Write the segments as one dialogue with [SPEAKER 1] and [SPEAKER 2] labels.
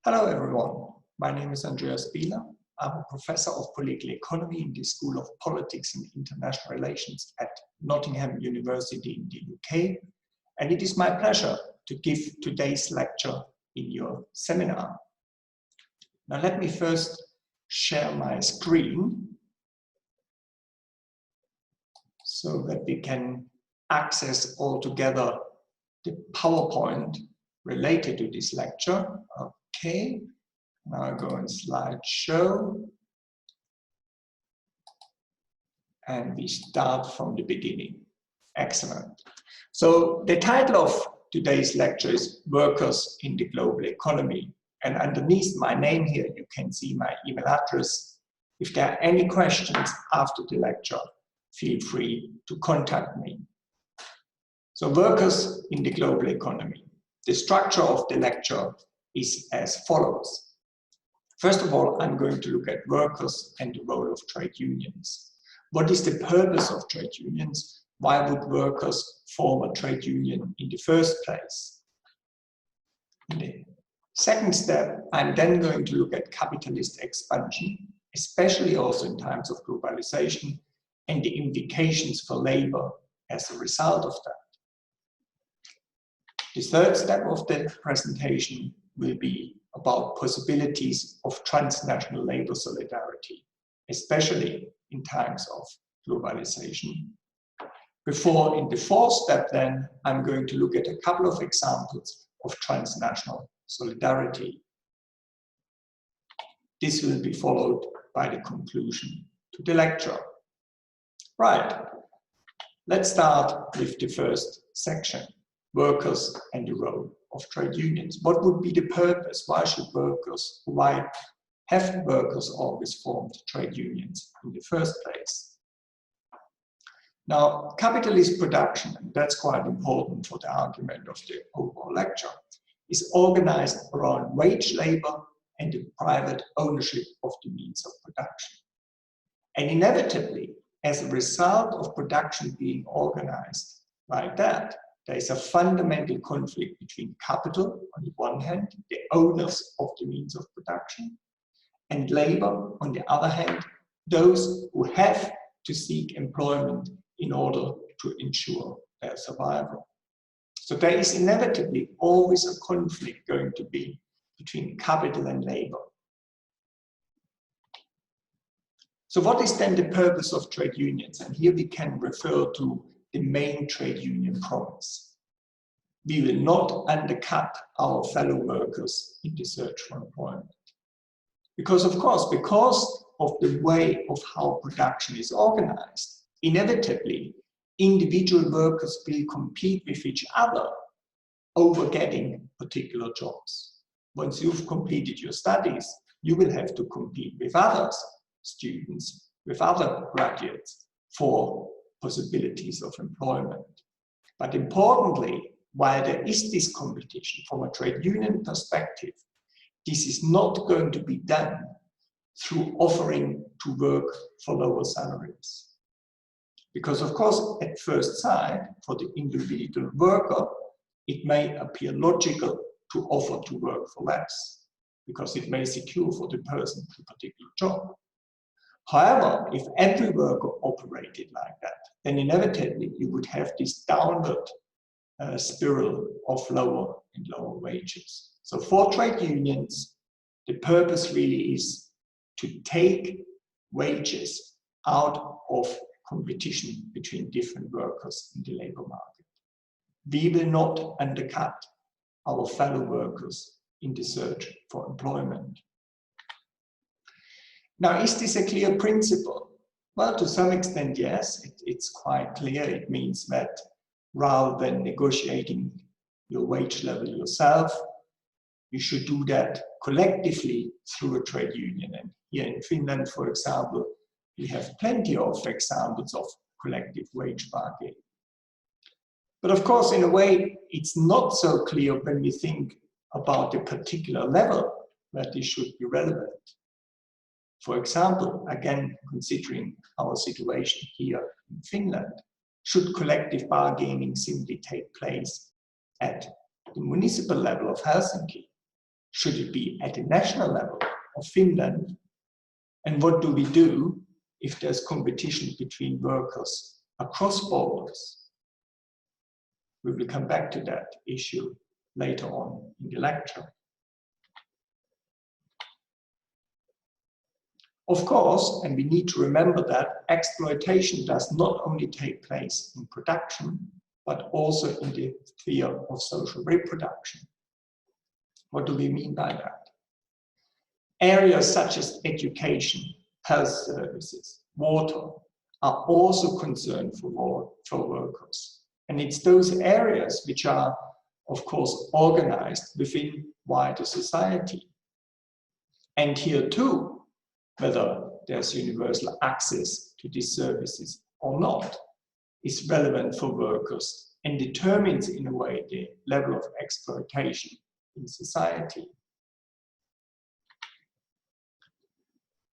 [SPEAKER 1] Hello everyone, my name is Andreas Bieler. I'm a professor of political economy in the School of Politics and International Relations at Nottingham University in the UK, and it is my pleasure to give today's lecture in your seminar. Now let me first share my screen so that we can access all together the PowerPoint related to this lecture. Okay, now I go in slideshow and we start from the beginning. Excellent. So the title of today's lecture is Workers in the Global Economy, and underneath my name here you can see my email address. If there are any questions after the lecture, feel free to contact me. So workers in the global economy. The structure of the lecture is as follows. First of all, I'm going to look at workers and the role of trade unions. What is the purpose of trade unions? Why would workers form a trade union in the first place? In the second step, I'm then going to look at capitalist expansion, especially also in times of globalization, and the implications for labor as a result of that. The third step of the presentation will be about possibilities of transnational labor solidarity, especially in times of globalization. Before, in the fourth step then, I'm going to look at a couple of examples of transnational solidarity. This will be followed by the conclusion to the lecture. Right, let's start with the first section. Workers and the role of trade unions. What would be the purpose? Why have workers always formed trade unions in the first place? Now, capitalist production, and that's quite important for the argument of the overall lecture, is organized around wage labor and the private ownership of the means of production. And inevitably, as a result of production being organized like that, there is a fundamental conflict between capital, on the one hand, the owners of the means of production, and labor, on the other hand, those who have to seek employment in order to ensure their survival. So there is inevitably always a conflict going to be between capital and labor. So what is then the purpose of trade unions? And here we can refer to the main trade union promise. We will not undercut our fellow workers in the search for employment. Because of course, because of the way of how production is organized, inevitably, individual workers will compete with each other over getting particular jobs. Once you've completed your studies, you will have to compete with others, students, with other graduates for possibilities of employment. But importantly, while there is this competition from a trade union perspective, this is not going to be done through offering to work for lower salaries. Because of course, at first sight, for the individual worker, it may appear logical to offer to work for less, because it may secure for the person a particular job. However, if every worker operated like that, then inevitably you would have this downward spiral of lower and lower wages. So for trade unions, the purpose really is to take wages out of competition between different workers in the labor market. We will not undercut our fellow workers in the search for employment. Now, is this a clear principle? Well, to some extent, yes, it's quite clear. It means that rather than negotiating your wage level yourself, you should do that collectively through a trade union. And here in Finland, for example, we have plenty of examples of collective wage bargaining. But of course, in a way, it's not so clear when we think about the particular level where this should be relevant. For example, again, considering our situation here in Finland, should collective bargaining simply take place at the municipal level of Helsinki? Should it be at the national level of Finland? And what do we do if there's competition between workers across borders? We will come back to that issue later on in the lecture. Of course, and we need to remember that exploitation does not only take place in production, but also in the sphere of social reproduction. What do we mean by that? Areas such as education, health services, water are also concerned for workers. And it's those areas which are, of course, organized within wider society. And here too, whether there's universal access to these services or not, is relevant for workers and determines in a way the level of exploitation in society.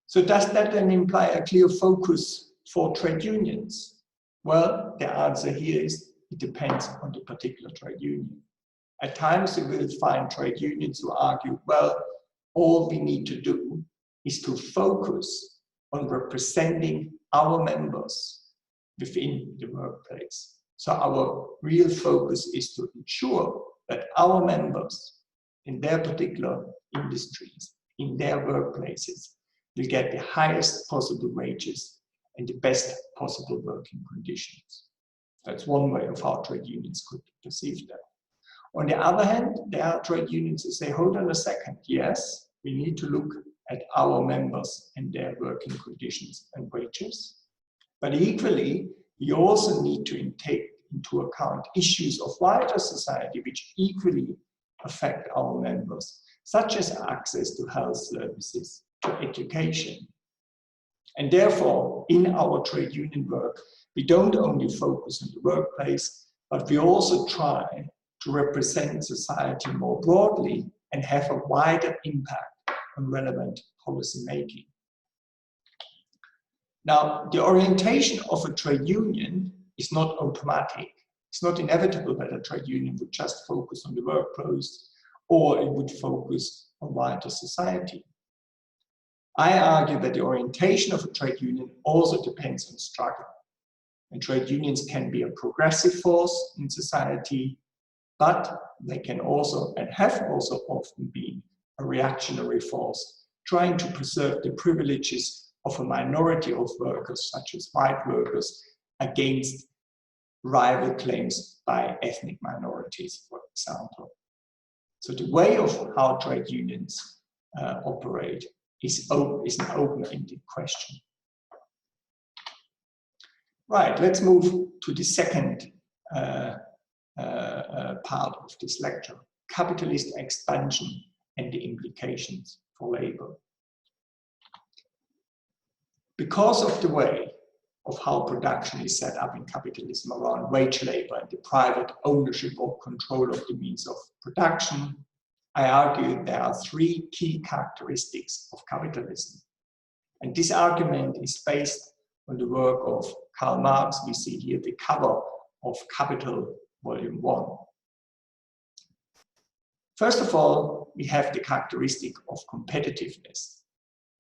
[SPEAKER 1] So does that then imply a clear focus for trade unions? Well, the answer here is it depends on the particular trade union. At times you will find trade unions who argue, well, all we need to do is to focus on representing our members within the workplace. So our real focus is to ensure that our members in their particular industries, in their workplaces, will get the highest possible wages and the best possible working conditions. That's one way of how trade unions could perceive that. On the other hand, there are trade unions who say, hold on a second, yes, we need to look at our members and their working conditions and wages. But equally, we also need to take into account issues of wider society which equally affect our members, such as access to health services, to education. And therefore, in our trade union work, we don't only focus on the workplace, but we also try to represent society more broadly and have a wider impact on relevant policy making. Now, the orientation of a trade union is not automatic. It's not inevitable that a trade union would just focus on the workplace or it would focus on wider society. I argue that the orientation of a trade union also depends on struggle. And trade unions can be a progressive force in society, but they can also, and have also often been, a reactionary force, trying to preserve the privileges of a minority of workers, such as white workers, against rival claims by ethnic minorities, for example. So the way of how trade unions operate is an open-ended question. Right, let's move to the second part of this lecture, capitalist expansion and the implications for labor. Because of the way of how production is set up in capitalism around wage labor and the private ownership or control of the means of production, I argue there are three key characteristics of capitalism. And this argument is based on the work of Karl Marx. We see here the cover of Capital, Volume 1. First of all, we have the characteristic of competitiveness.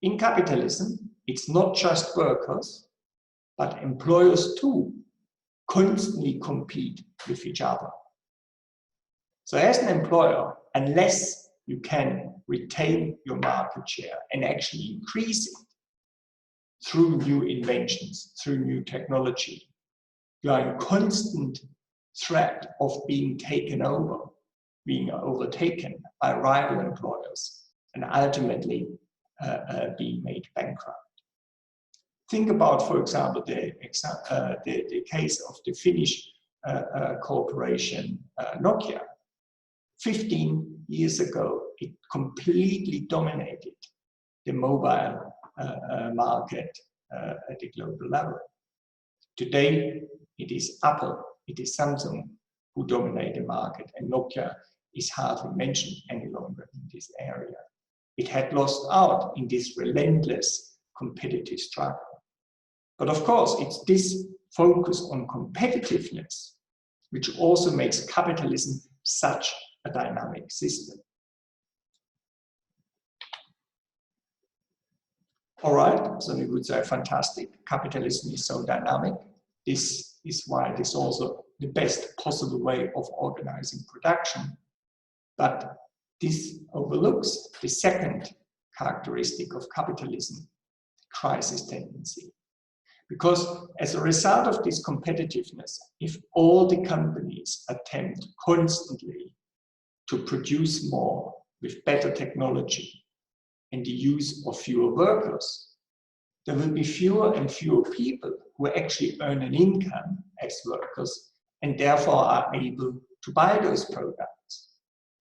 [SPEAKER 1] In capitalism, it's not just workers, but employers too constantly compete with each other. So as an employer, unless you can retain your market share and actually increase it through new inventions, through new technology, you are in constant threat of being taken over, being overtaken by rival employers, and ultimately being made bankrupt. Think about, for example, the case of the Finnish corporation Nokia. 15 years ago, it completely dominated the mobile market at the global level. Today, it is Apple, it is Samsung who dominate the market, and Nokia is hardly mentioned any longer in this area. It had lost out in this relentless competitive struggle. But of course, it's this focus on competitiveness which also makes capitalism such a dynamic system. All right, so we would say fantastic. Capitalism is so dynamic. This is why it is also the best possible way of organizing production. But this overlooks the second characteristic of capitalism, crisis tendency. Because as a result of this competitiveness, if all the companies attempt constantly to produce more with better technology and the use of fewer workers, there will be fewer and fewer people who actually earn an income as workers and therefore are able to buy those products.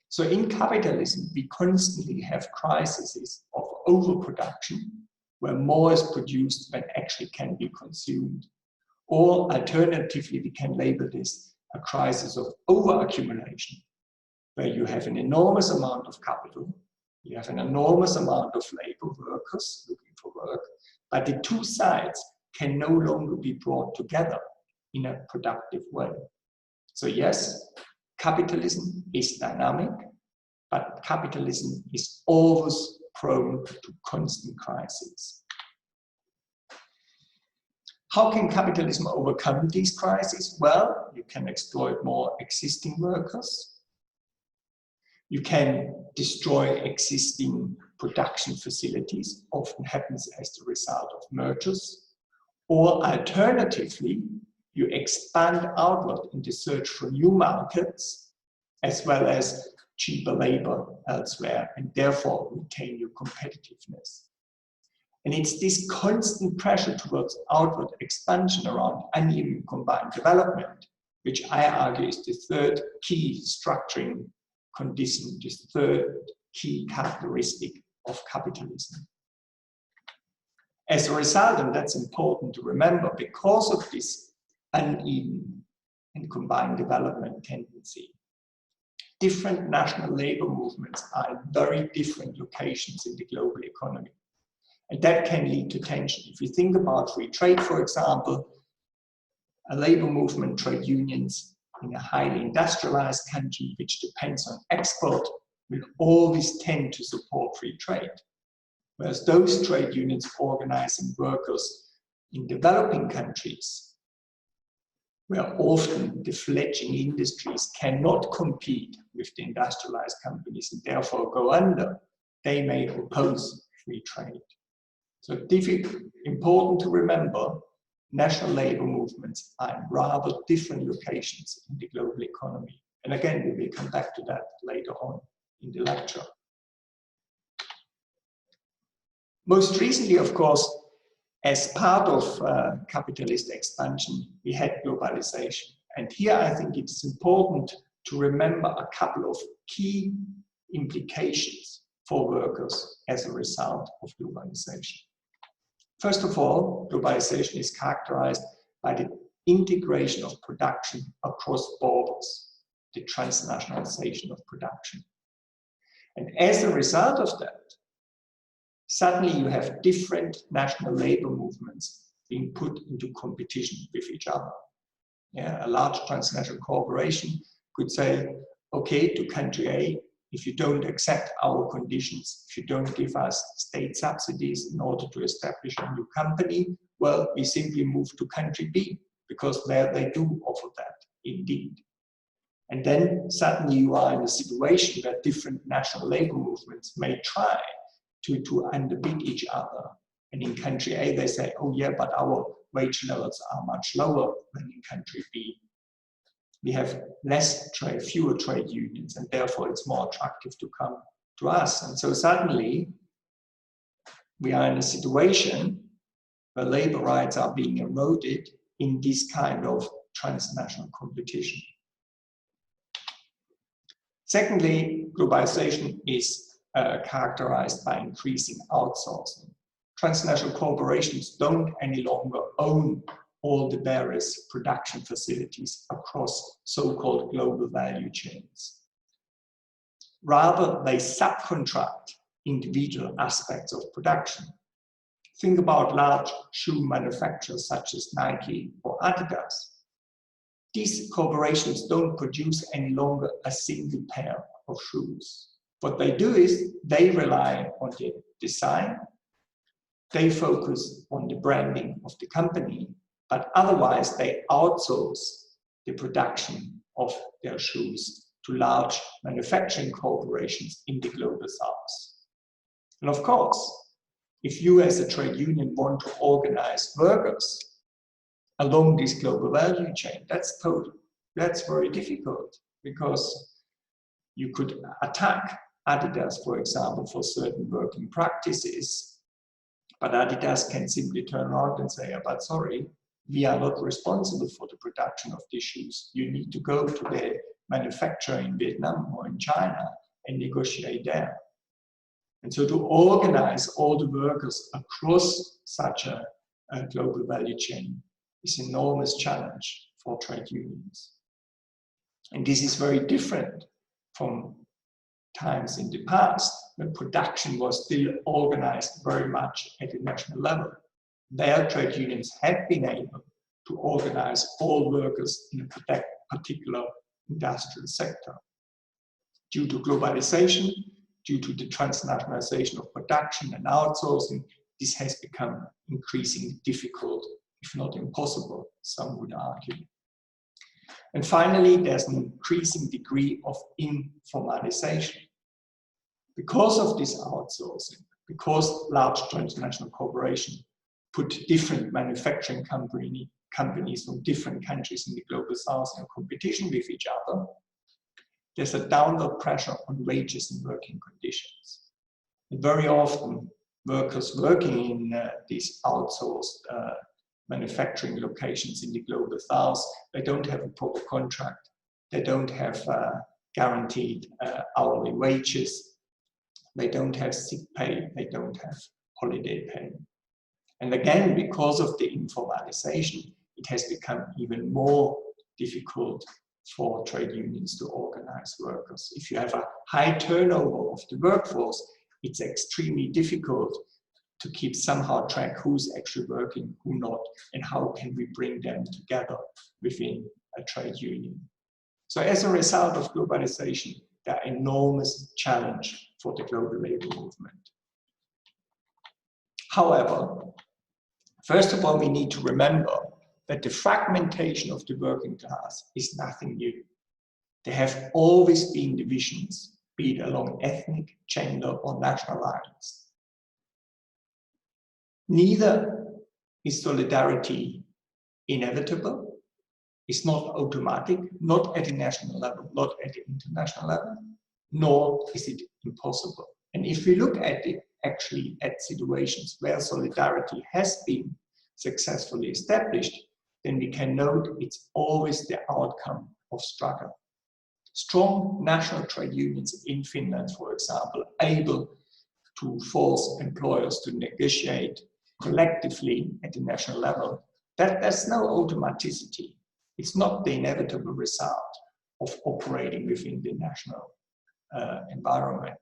[SPEAKER 1] So in capitalism, we constantly have crises of overproduction, where more is produced than actually can be consumed. Or alternatively, we can label this a crisis of overaccumulation, where you have an enormous amount of capital, you have an enormous amount of labor workers looking for work, but the two sides can no longer be brought together in a productive way. So yes, capitalism is dynamic, but capitalism is always prone to constant crises. How can capitalism overcome these crises? Well, you can exploit more existing workers. You can destroy existing production facilities, often happens as the result of mergers. Or alternatively, you expand outward in the search for new markets, as well as cheaper labor elsewhere, and therefore retain your competitiveness. And it's this constant pressure towards outward expansion around uneven combined development, which I argue is the third key structuring condition, this third key characteristic of capitalism. As a result, and that's important to remember, because of this uneven and combined development tendency, different national labor movements are in very different locations in the global economy. And that can lead to tension. If you think about free trade, for example, a labor movement, trade unions in a highly industrialized country, which depends on export, will always tend to support free trade. Whereas those trade unions organizing workers in developing countries, where often the fledgling industries cannot compete with the industrialized companies and therefore go under, they may oppose free trade. So important to remember, national labor movements are in rather different locations in the global economy. And again, we will come back to that later on in the lecture. Most recently, of course, as part of capitalist expansion, we had globalization. And here I think it's important to remember a couple of key implications for workers as a result of globalization. First of all, globalization is characterized by the integration of production across borders, the transnationalization of production. And as a result of that, suddenly you have different national labor movements being put into competition with each other. Yeah, a large transnational corporation could say, okay, to country A, if you don't accept our conditions, if you don't give us state subsidies in order to establish a new company, well, we simply move to country B, because there they do offer that, indeed. And then suddenly you are in a situation where different national labor movements may try to underbid each other. And in country A, they say, oh yeah, but our wage levels are much lower than in country B. We have less trade, fewer trade unions, and therefore it's more attractive to come to us. And so suddenly we are in a situation where labor rights are being eroded in this kind of transnational competition. Secondly, globalization is characterized by increasing outsourcing. Transnational corporations don't any longer own all the various production facilities across so-called global value chains. Rather, they subcontract individual aspects of production. Think about large shoe manufacturers such as Nike or Adidas. These corporations don't produce any longer a single pair of shoes. What they do is they rely on the design, They focus on the branding of the company, but otherwise they outsource the production of their shoes to large manufacturing corporations in the global south. And of course, if you as a trade union want to organize workers along this global value chain, that's very difficult, because you could attack Adidas, for example, for certain working practices, but Adidas can simply turn around and say, but sorry, we are not responsible for the production of these shoes. You need to go to the manufacturer in Vietnam or in China and negotiate there. And so to organize all the workers across such a global value chain is an enormous challenge for trade unions. And this is very different from times in the past when production was still organized very much at the national level. Their trade unions have been able to organize all workers in a particular industrial sector. Due to globalization, due to the transnationalization of production and outsourcing, this has become increasingly difficult, if not impossible, some would argue. And finally, there's an increasing degree of informalization. Because of this outsourcing, because large transnational corporations put different manufacturing companies from different countries in the global south in competition with each other, there's a downward pressure on wages and working conditions. And very often, workers working in these outsourced manufacturing locations in the global south, they don't have a proper contract, they don't have guaranteed hourly wages, they don't have sick pay, they don't have holiday pay. And again, because of the informalization, it has become even more difficult for trade unions to organize workers. If you have a high turnover of the workforce, it's extremely difficult to keep somehow track who's actually working, who not, and how can we bring them together within a trade union. So as a result of globalization, there are enormous challenges for the global labor movement. However, first of all, we need to remember that the fragmentation of the working class is nothing new. There have always been divisions, be it along ethnic, gender, or national lines. Neither is solidarity inevitable, it's not automatic, not at the national level, not at the international level, nor is it impossible. And if we look at actually at situations where solidarity has been successfully established, then we can note it's always the outcome of struggle. Strong national trade unions in Finland, for example, able to force employers to negotiate collectively at the national level, there's no automaticity. It's not the inevitable result of operating within the national environment.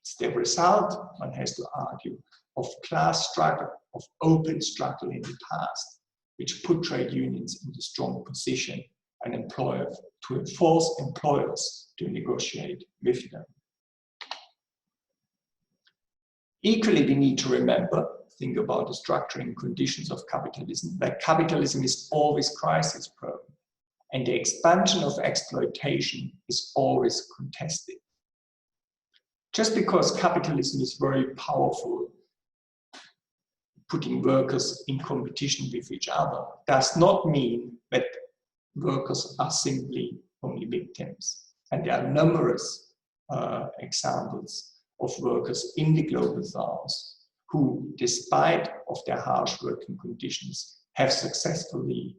[SPEAKER 1] It's the result, one has to argue, of class struggle, of open struggle in the past, which put trade unions in the strong position and employers to force employers to negotiate with them. Equally, we need to remember, think about the structuring conditions of capitalism, that capitalism is always crisis prone, and the expansion of exploitation is always contested. Just because capitalism is very powerful, putting workers in competition with each other, does not mean that workers are simply only victims. And there are numerous examples of workers in the global south who, despite of their harsh working conditions, have successfully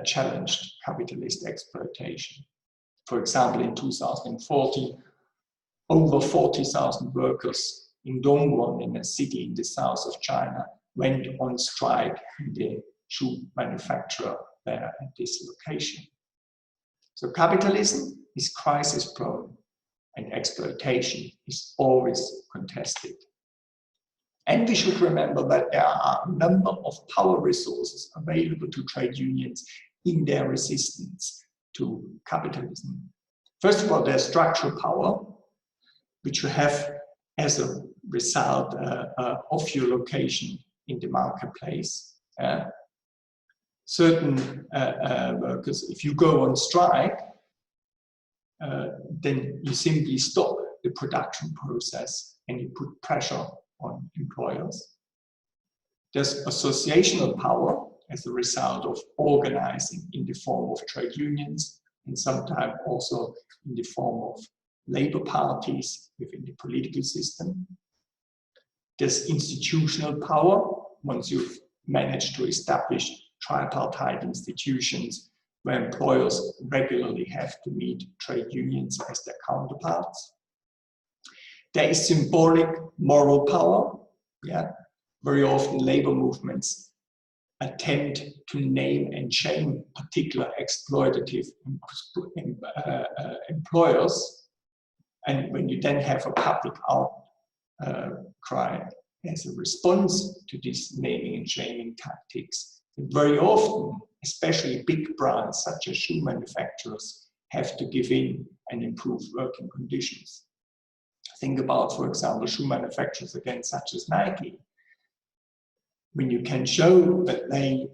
[SPEAKER 1] challenged capitalist exploitation. For example, in 2040, over 40,000 workers in Dongguan, in a city in the south of China, went on strike in the shoe manufacturer there at this location. So capitalism is crisis prone and exploitation is always contested. And we should remember that there are a number of power resources available to trade unions in their resistance to capitalism. First of all, there's structural power, which you have as a result of your location in the marketplace. Certain workers, if you go on strike, then you simply stop the production process and you put pressure on employers. There's associational power as a result of organizing in the form of trade unions and sometimes also in the form of labor parties within the political system. There's institutional power once you've managed to establish tripartite institutions where employers regularly have to meet trade unions as their counterparts. There is symbolic moral power. Yeah? Very often labor movements attempt to name and shame particular exploitative employers. And when you then have a public outcry as a response to these naming and shaming tactics, very often, especially big brands such as shoe manufacturers, have to give in and improve working conditions. Think about, for example, shoe manufacturers again, such as Nike. When you can show that they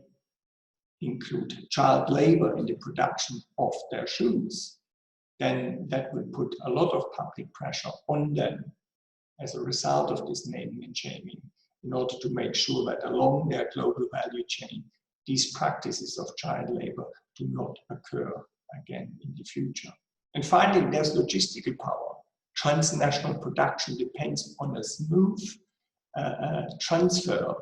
[SPEAKER 1] include child labor in the production of their shoes, then that will put a lot of public pressure on them as a result of this naming and shaming, in order to make sure that along their global value chain, these practices of child labor do not occur again in the future. And finally, there's logistical power. Transnational production depends on a smooth transfer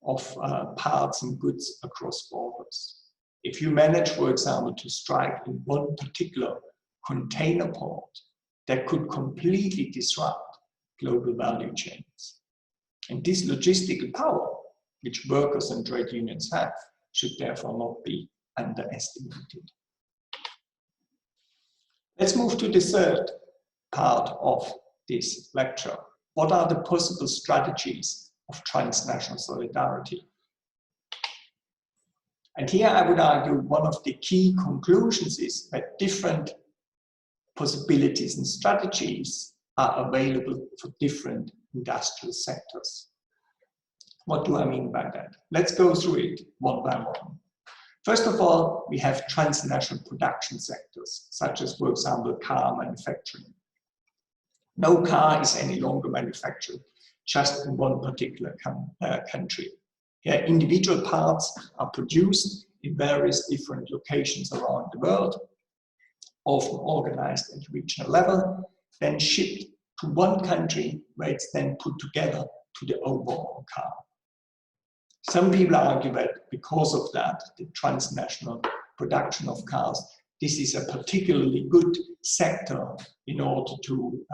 [SPEAKER 1] of parts and goods across borders. If you manage, for example, to strike in one particular container port, that could completely disrupt global value chains. And this logistical power, which workers and trade unions have, should therefore not be underestimated. Let's move to the third part of this lecture. What are the possible strategies of transnational solidarity? And here I would argue one of the key conclusions is that different possibilities and strategies are available for different industrial sectors. What do I mean by that? Let's go through it one by one. First of all, we have transnational production sectors, such as, for example, car manufacturing. No car is any longer manufactured just in one particular country. Here, individual parts are produced in various different locations around the world, often organized at regional level, then shipped to one country where it's then put together to the overall car. Some people argue that because of that, the transnational production of cars, this is a particularly good sector in order to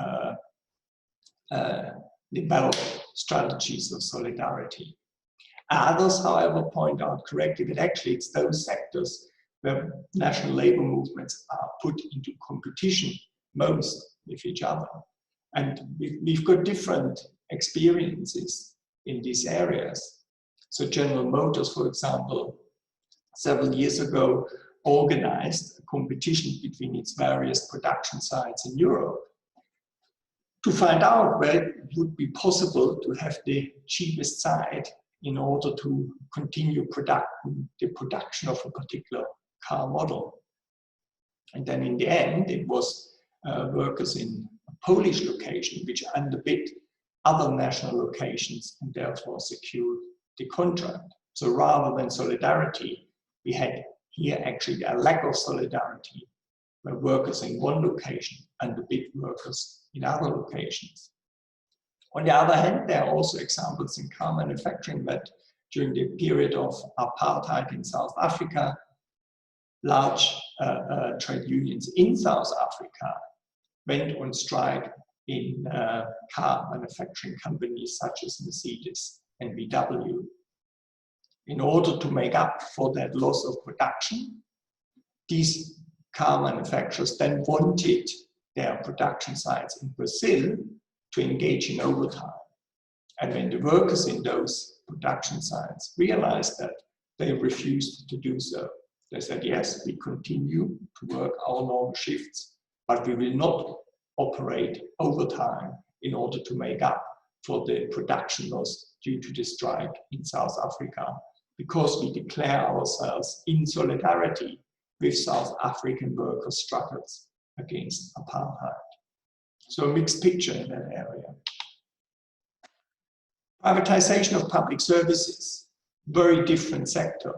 [SPEAKER 1] develop strategies of solidarity. Others, however, point out correctly that actually it's those sectors where national labor movements are put into competition most with each other. And we've got different experiences in these areas. So General Motors, for example, several years ago organized a competition between its various production sites in Europe to find out where it would be possible to have the cheapest site in order to continue the production of a particular car model. And then in the end, it was workers in a Polish location which underbid other national locations and therefore secured the contract. So rather than solidarity, we had here actually a lack of solidarity, where workers in one location underbid workers in other locations. On the other hand, there are also examples in car manufacturing that during the period of apartheid in South Africa, large trade unions in South Africa went on strike in car manufacturing companies such as Mercedes and VW. In order to make up for that loss of production, these car manufacturers then wanted their production sites in Brazil to engage in overtime. And when the workers in those production sites realized that, they refused to do so. They said, yes, we continue to work our normal shifts, but we will not operate overtime in order to make up for the production loss due to the strike in South Africa, because we declare ourselves in solidarity with South African workers' struggles against apartheid. So a mixed picture in that area. Privatization of public services, very different sector.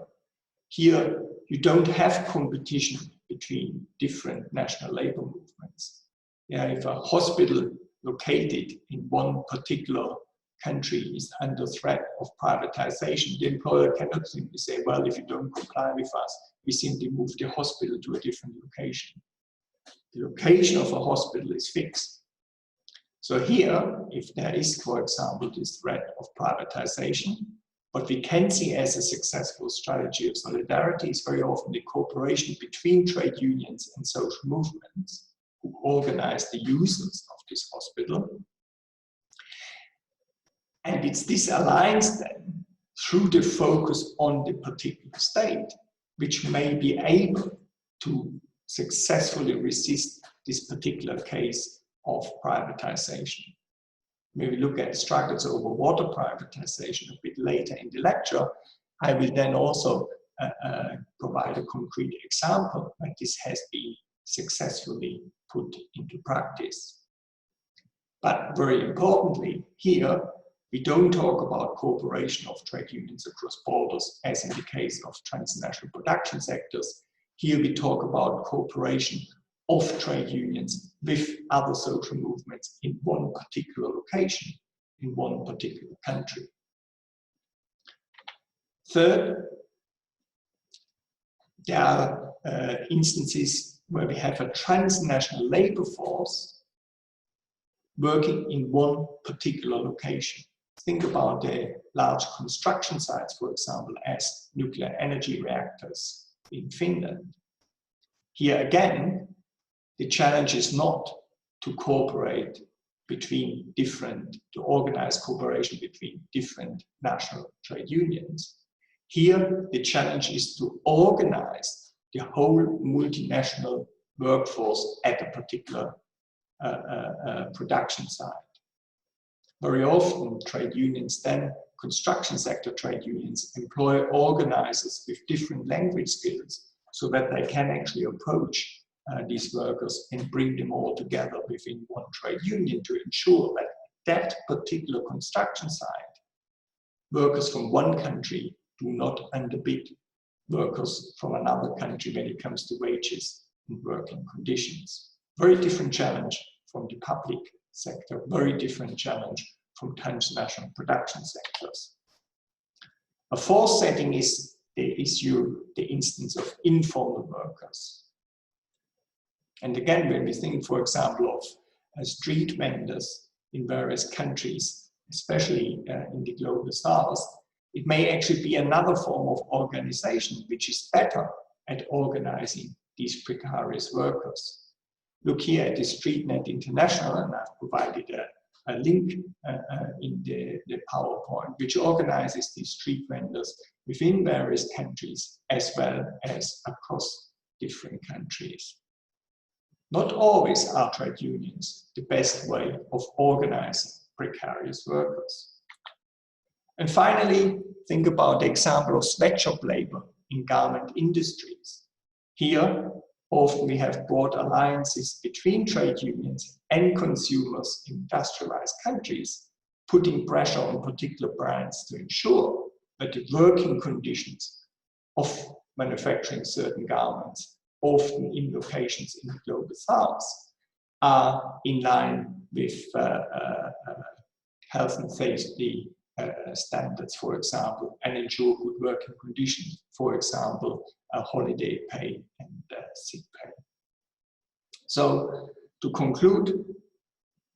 [SPEAKER 1] Here, you don't have competition between different national labor movements. Yeah, if a hospital located in one particular country is under threat of privatization, the employer cannot simply say, well, if you don't comply with us, we simply move the hospital to a different location. The location of a hospital is fixed. So here, if there is, for example, this threat of privatization, what we can see as a successful strategy of solidarity is very often the cooperation between trade unions and social movements who organize the users of this hospital. And it's this alliance then, through the focus on the particular state, which may be able to successfully resist this particular case of privatization. When we look at struggles over water privatization a bit later in the lecture, I will then also provide a concrete example that this has been successfully put into practice. But very importantly, here, we don't talk about cooperation of trade unions across borders, as in the case of transnational production sectors. Here we talk about cooperation of trade unions with other social movements in one particular location, in one particular country. Third, there are instances where we have a transnational labor force working in one particular location. Think about the large construction sites, for example, as nuclear energy reactors in Finland. Here again, the challenge is not to cooperate between different, to organize cooperation between different national trade unions. Here, the challenge is to organize the whole multinational workforce at a particular production site. Very often, trade unions then, construction sector trade unions, employ organizers with different language skills so that they can actually approach these workers and bring them all together within one trade union to ensure that that particular construction site, workers from one country do not underbid workers from another country when it comes to wages and working conditions. Very different challenge from the public sector, very different challenge from transnational production sectors. A fourth setting is the instance of informal workers. And again, when we think, for example, of street vendors in various countries, especially in the global south, it may actually be another form of organization which is better at organizing these precarious workers. Look here at the StreetNet International, and I've provided a link in the PowerPoint, which organizes these street vendors within various countries as well as across different countries. Not always are trade unions the best way of organizing precarious workers. And finally, think about the example of sweatshop labor in garment industries. Here, often we have broad alliances between trade unions and consumers in industrialized countries, putting pressure on particular brands to ensure that the working conditions of manufacturing certain garments, often in locations in the global south, are in line with health and safety standards, for example, and ensure good working conditions, for example, holiday pay and sick pay. So, to conclude,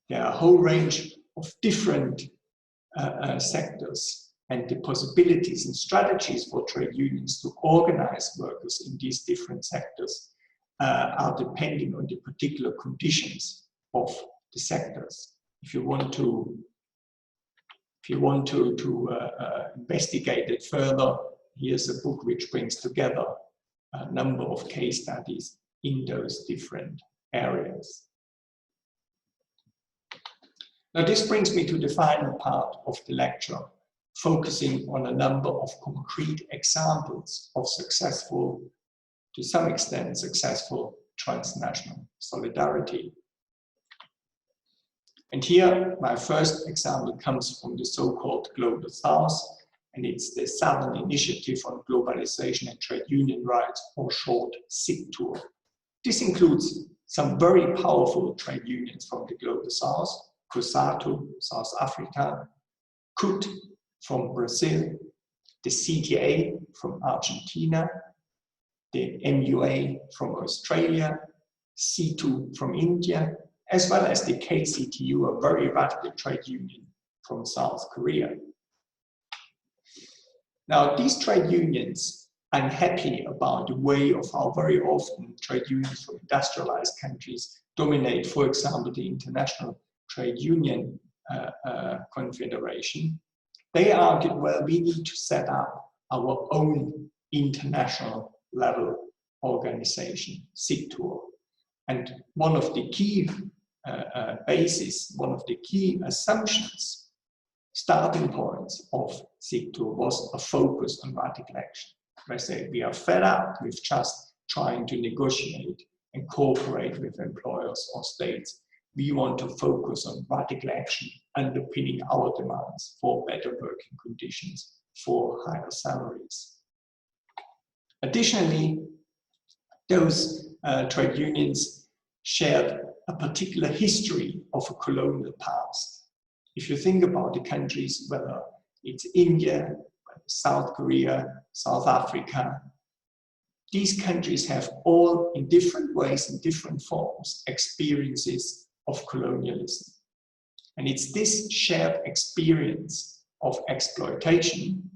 [SPEAKER 1] there are a whole range of different sectors, and the possibilities and strategies for trade unions to organize workers in these different sectors are depending on the particular conditions of the sectors. If you want to investigate it further, here's a book which brings together a number of case studies in those different areas. Now this brings me to the final part of the lecture, focusing on a number of concrete examples of successful, to some extent successful, transnational solidarity. And here my first example comes from the so-called Global South, and it's the Southern Initiative on Globalization and Trade Union Rights, or short SIGTUR. This includes some very powerful trade unions from the Global South: COSATU, South Africa; CUT from Brazil; the CTA from Argentina; the MUA from Australia; C2 from India, as well as the KCTU, a very radical trade union from South Korea. Now, these trade unions, unhappy about the way of how very often trade unions from industrialized countries dominate, for example, the International Trade Union Confederation, they argued, well, we need to set up our own international level organization, SIGTUR. And one of the key one of the key assumptions, starting points of SIGTUR was a focus on radical action. I say we are fed up with just trying to negotiate and cooperate with employers or states. We want to focus on radical action underpinning our demands for better working conditions, for higher salaries. Additionally, those trade unions shared a particular history of a colonial past. If you think about the countries, whether it's India, South Korea, South Africa, these countries have all, in different ways, in different forms, experiences of colonialism. And it's this shared experience of exploitation.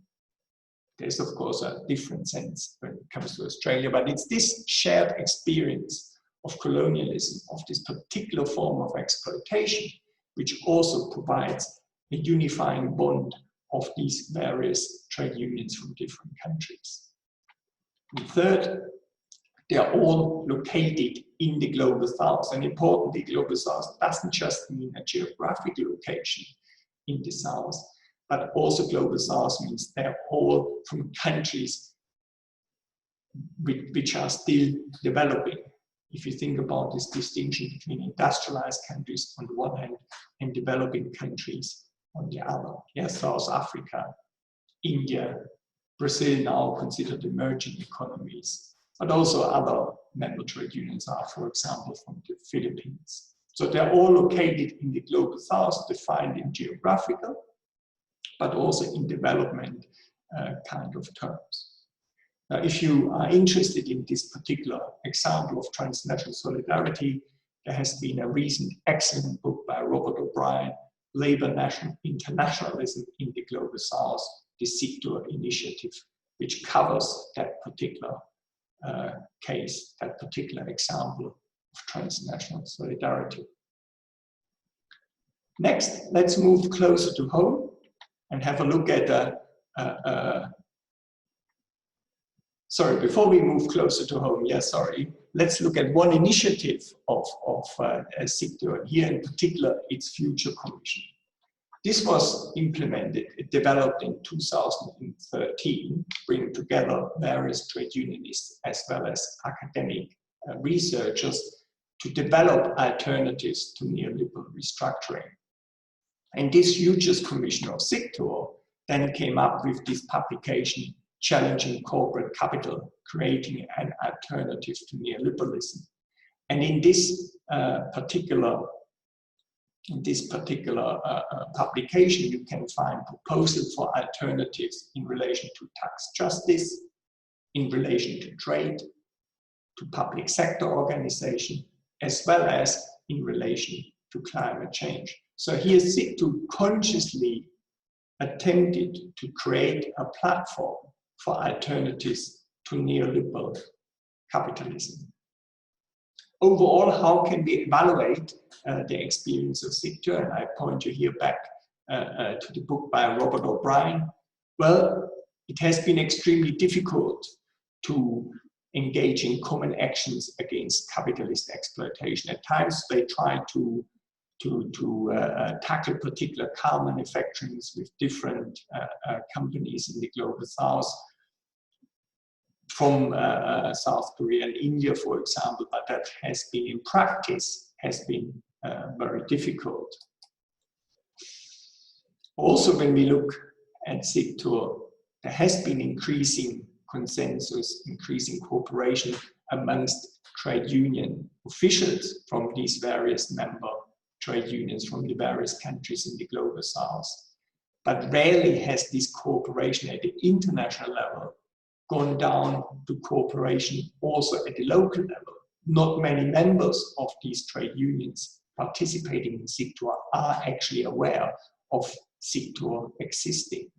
[SPEAKER 1] There's, of course, a different sense when it comes to Australia, but it's this shared experience of colonialism, of this particular form of exploitation, which also provides a unifying bond of these various trade unions from different countries. And third, they are all located in the Global South. And importantly, Global South doesn't just mean a geographical location in the South, but also Global South means they're all from countries which are still developing. If you think about this distinction between industrialized countries on the one hand and developing countries on the other. Yes, South Africa, India, Brazil now considered emerging economies, but also other member trade unions are, for example, from the Philippines. So they're all located in the Global South, defined in geographical, but also in development kind of terms. Now, if you are interested in this particular example of transnational solidarity, there has been a recent excellent book by Robert O'Brien, Labour Internationalism in the Global South, the SIGTUR initiative, which covers that particular case, that particular example of transnational solidarity. Next, let's move closer to home and have a look at sorry, before we move closer to home, let's look at one initiative of SIGTUR, here in particular, its Future Commission. This was developed in 2013, bringing together various trade unionists as well as academic researchers to develop alternatives to neoliberal restructuring. And this Futures Commission of SIGTUR then came up with this publication, Challenging Corporate Capital, Creating an Alternative to Neoliberalism. And in this particular publication, you can find proposals for alternatives in relation to tax justice, in relation to trade, to public sector organization, as well as in relation to climate change. So here SIGTUR consciously attempted to create a platform for alternatives to neoliberal capitalism. Overall, how can we evaluate the experience of SIGTUR? And I point you here back to the book by Robert O'Brien. Well, it has been extremely difficult to engage in common actions against capitalist exploitation. At times, they try to tackle particular car manufacturing with different companies in the global south, from South Korea and India, for example, but that has been in practice very difficult. Also, when we look at sector, there has been increasing consensus, increasing cooperation amongst trade union officials from these various member trade unions from the various countries in the global south. But rarely has this cooperation at the international level gone down to cooperation also at the local level. Not many members of these trade unions participating in sector are actually aware of sector existing.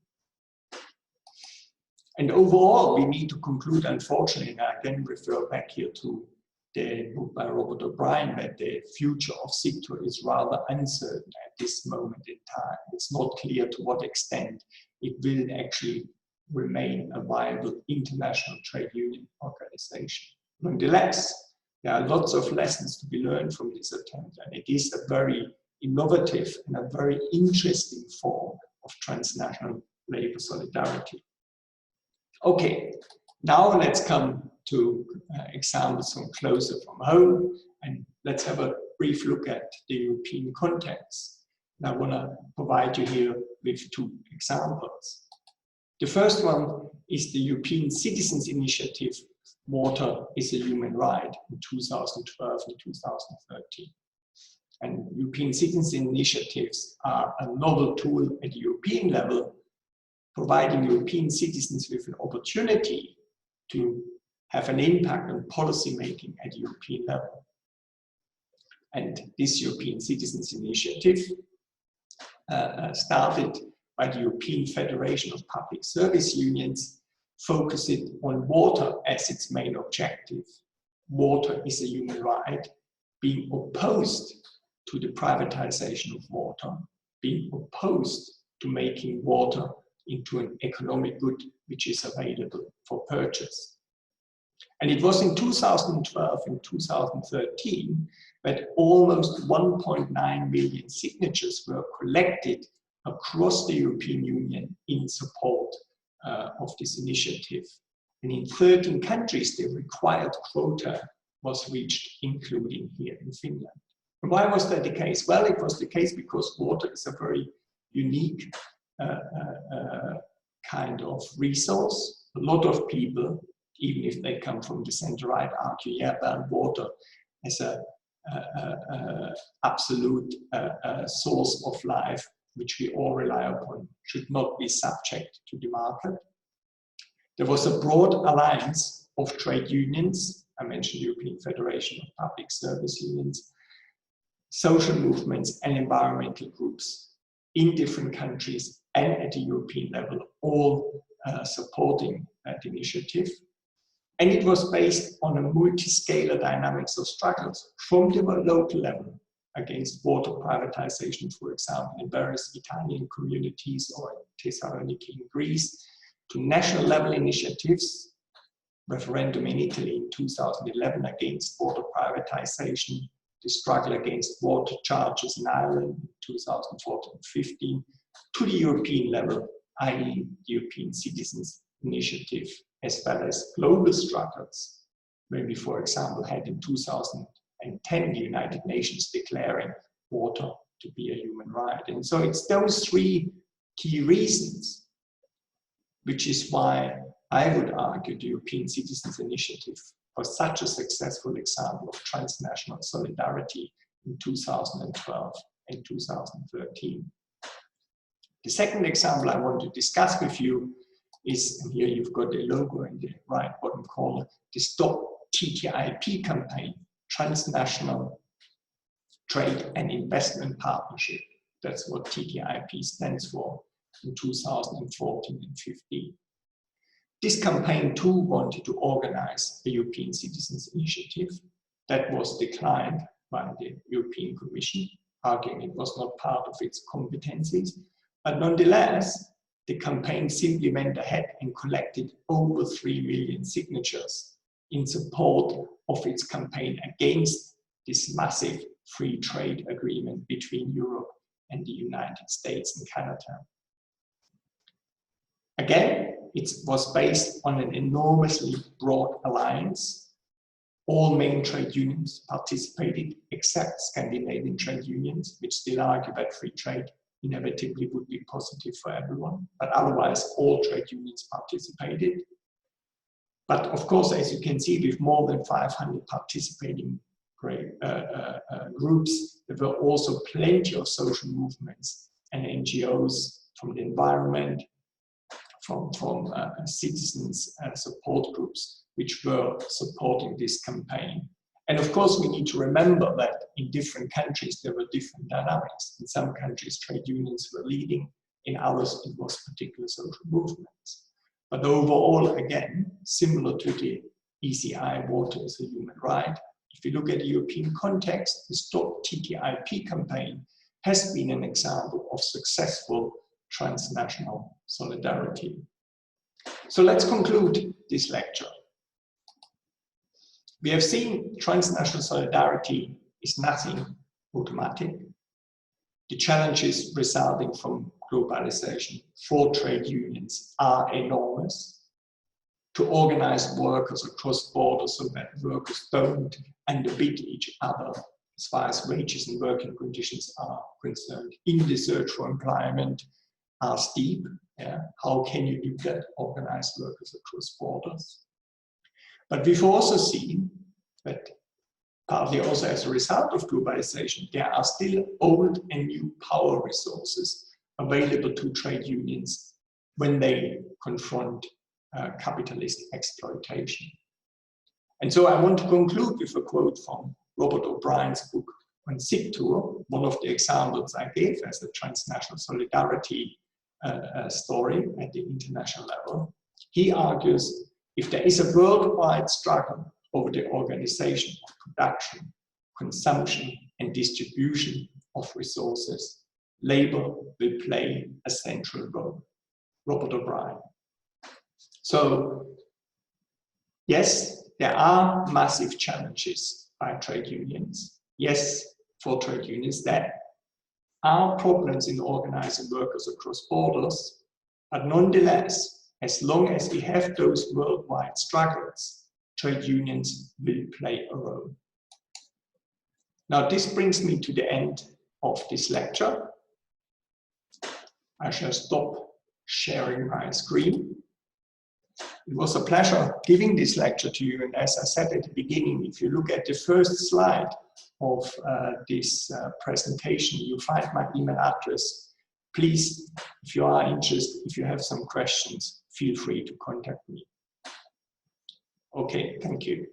[SPEAKER 1] And overall, we need to conclude, unfortunately, and I again refer back here to the book by Robert O'Brien, that the future of sector is rather uncertain at this moment in time. It's not clear to what extent it will actually remain a viable international trade union organization. Nonetheless, there are lots of lessons to be learned from this attempt, and it is a very innovative and a very interesting form of transnational labor solidarity. Okay, now let's come to examples from closer from home, and let's have a brief look at the European context. And I want to provide you here with two examples. The first one is the European Citizens Initiative, Water is a Human Right, in 2012 and 2013. And European Citizens Initiatives are a novel tool at the European level, providing European citizens with an opportunity to have an impact on policy making at the European level. And this European Citizens Initiative started by the European Federation of Public Service Unions, focused on water as its main objective. Water is a human right, being opposed to the privatization of water, being opposed to making water into an economic good which is available for purchase. And it was in 2012 and 2013 that almost 1.9 million signatures were collected across the European Union in support of this initiative. And in 13 countries, the required quota was reached, including here in Finland. And why was that the case? Well, it was the case because water is a very unique kind of resource. A lot of people, even if they come from the center-right, argue, yeah, well, water as a absolute source of life, which we all rely upon, should not be subject to the market. There was a broad alliance of trade unions. I mentioned the European Federation of Public Service Unions, social movements and environmental groups in different countries and at the European level, all supporting that initiative. And it was based on a multi-scalar dynamics of struggles from the local level against water privatization, for example, in various Italian communities or in Thessaloniki in Greece, to national level initiatives, referendum in Italy in 2011 against water privatization, the struggle against water charges in Ireland in 2014-15, to the European level, i.e. the European Citizens Initiative, as well as global struggles, when we, for example, had in 2010 the United Nations declaring water to be a human right. And so it's those three key reasons, which is why I would argue the European Citizens Initiative was such a successful example of transnational solidarity in 2012 and 2013. The second example I want to discuss with you is, and here you've got the logo in the right bottom corner, the Stop TTIP campaign, Transnational Trade and Investment Partnership. That's what TTIP stands for in 2014 and 15. This campaign too wanted to organize a European Citizens Initiative. That was declined by the European Commission, arguing it was not part of its competencies. But nonetheless, the campaign simply went ahead and collected over 3 million signatures in support of its campaign against this massive free trade agreement between Europe and the United States and Canada. Again, it was based on an enormously broad alliance. All main trade unions participated, except Scandinavian trade unions, which still argue that free trade inevitably would be positive for everyone, but otherwise all trade unions participated. But of course, as you can see, with more than 500 participating groups, there were also plenty of social movements and NGOs from the environment, from citizens and support groups, which were supporting this campaign. And of course, we need to remember that in different countries, there were different dynamics. In some countries, trade unions were leading. In others, it was particular social movements. But overall, again, similar to the ECI, water is a human right. If you look at the European context, the Stop TTIP campaign has been an example of successful transnational solidarity. So let's conclude this lecture. We have seen transnational solidarity is nothing automatic. The challenges resulting from globalization for trade unions are enormous. To organize workers across borders so that workers don't underbid each other as far as wages and working conditions are concerned in the search for employment are steep. Yeah? How can you do that, organize workers across borders? But we've also seen that partly also as a result of globalization, there are still old and new power resources available to trade unions when they confront capitalist exploitation. And so I want to conclude with a quote from Robert O'Brien's book on Sigtur, one of the examples I gave as a transnational solidarity story at the international level. He argues, if there is a worldwide struggle over the organization of production, consumption, and distribution of resources, labor will play a central role. Robert O'Brien. So, yes, there are massive challenges by trade unions. Yes, for trade unions, there are problems in organizing workers across borders, but nonetheless, as long as we have those worldwide struggles, trade unions will play a role. Now, this brings me to the end of this lecture. I shall stop sharing my screen. It was a pleasure giving this lecture to you, and as I said at the beginning, if you look at the first slide of this presentation, you'll find my email address. Please, if you are interested, if you have some questions, feel free to contact me. Okay, thank you.